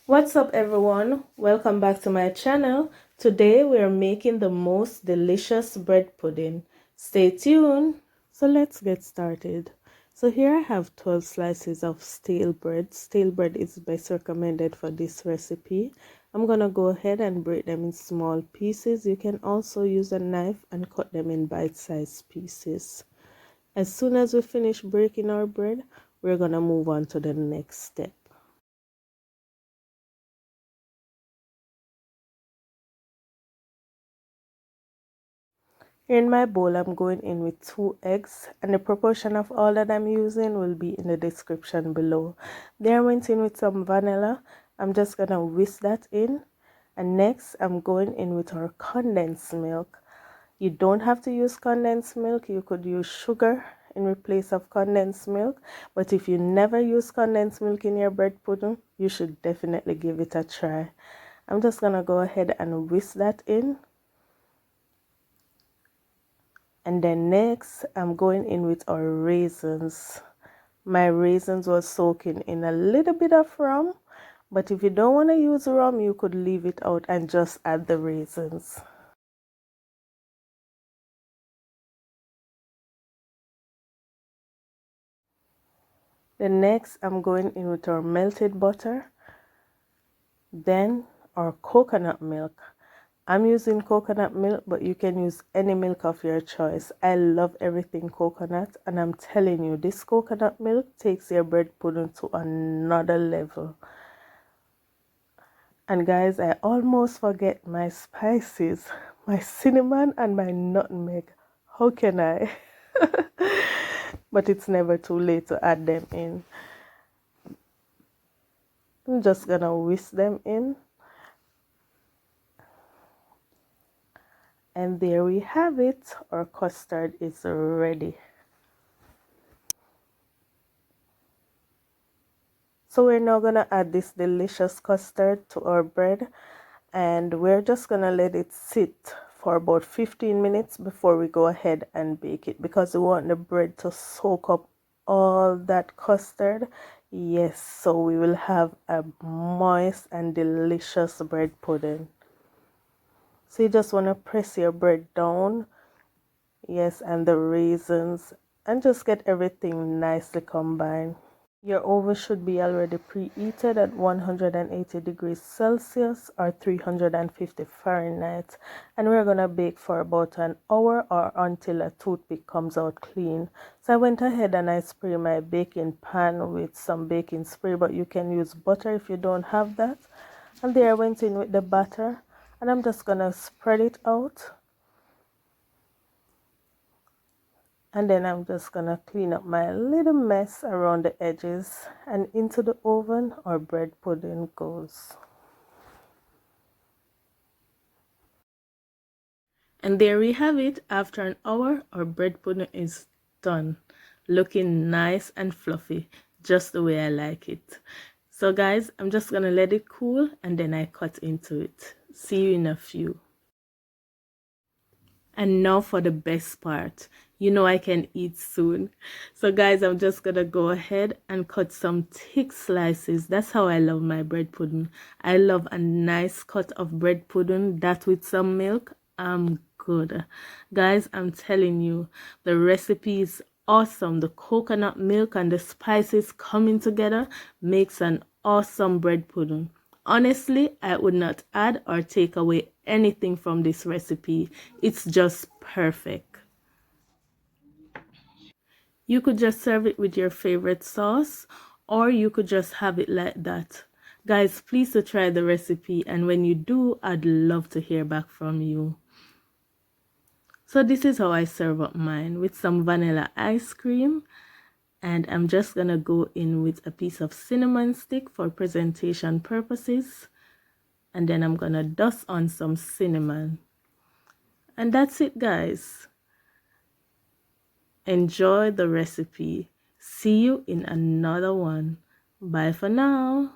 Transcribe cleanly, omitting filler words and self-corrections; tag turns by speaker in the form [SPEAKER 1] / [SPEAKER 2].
[SPEAKER 1] What's up everyone? Welcome back to my channel. Today we are making the most delicious bread pudding. Stay tuned. So let's get started. So here I have 12 slices of stale bread. Stale bread is best recommended for this recipe. I'm gonna go ahead and break them in small pieces. You can also use a knife and cut them in bite-sized pieces. As soon as we finish breaking our bread, we're gonna move on to the next step. In my bowl, I'm going in with 2 eggs, and the proportion of all that I'm using will be in the description below. There I went in with some vanilla. I'm just gonna whisk that in, and next I'm going in with our condensed milk. You don't have to use condensed milk. You could use sugar in place of condensed milk, but if you never use condensed milk in your bread pudding, you should definitely give it a try. I'm just gonna go ahead and whisk that in. And then next, I'm going in with our raisins. My raisins was soaking in a little bit of rum, but if you don't want to use rum, you could leave it out and just add the raisins. Then next, I'm going in with our melted butter, then our coconut milk. I'm using coconut milk, but you can use any milk of your choice. I love everything coconut, and I'm telling you, this coconut milk takes your bread pudding to another level. And guys, I almost forget my spices, my cinnamon and my nutmeg. How can I? But it's never too late to add them in. I'm just gonna whisk them in. And there we have it. Our custard is ready. So we're now gonna add this delicious custard to our bread, and we're just gonna let it sit for about 15 minutes before we go ahead and bake it, because we want the bread to soak up all that custard. Yes, so we will have a moist and delicious bread pudding. So you just want to press your bread down, yes, and the raisins, and just get everything nicely combined. Your oven should be already preheated at 180 degrees Celsius or 350 Fahrenheit, and we're gonna bake for about an hour or until a toothpick comes out clean. So I went ahead and I sprayed my baking pan with some baking spray, but you can use butter if you don't have that. And there I went in with the batter, and I'm just gonna spread it out. And then I'm just gonna clean up my little mess around the edges, and into the oven our bread pudding goes. And there we have it. After an hour, our bread pudding is done, looking nice and fluffy, just the way I like it. So guys, I'm just gonna let it cool, and then I cut into it. See you in a few. And now for the best part. You know I can eat soon. So guys, I'm just gonna go ahead and cut some thick slices. That's how I love my bread pudding. I love a nice cut of bread pudding, that with some milk. I'm good. Guys, I'm telling you, the recipe is awesome. The coconut milk and the spices coming together makes an awesome bread pudding. Honestly, I would not add or take away anything from this recipe. It's just perfect. You could just serve it with your favorite sauce, or you could just have it like that. Guys, please to try the recipe, and when you do, I'd love to hear back from you. So this is how I serve up mine, with some vanilla ice cream. And I'm just gonna go in with a piece of cinnamon stick for presentation purposes. And then I'm gonna dust on some cinnamon. And that's it, guys. Enjoy the recipe. See you in another one. Bye for now.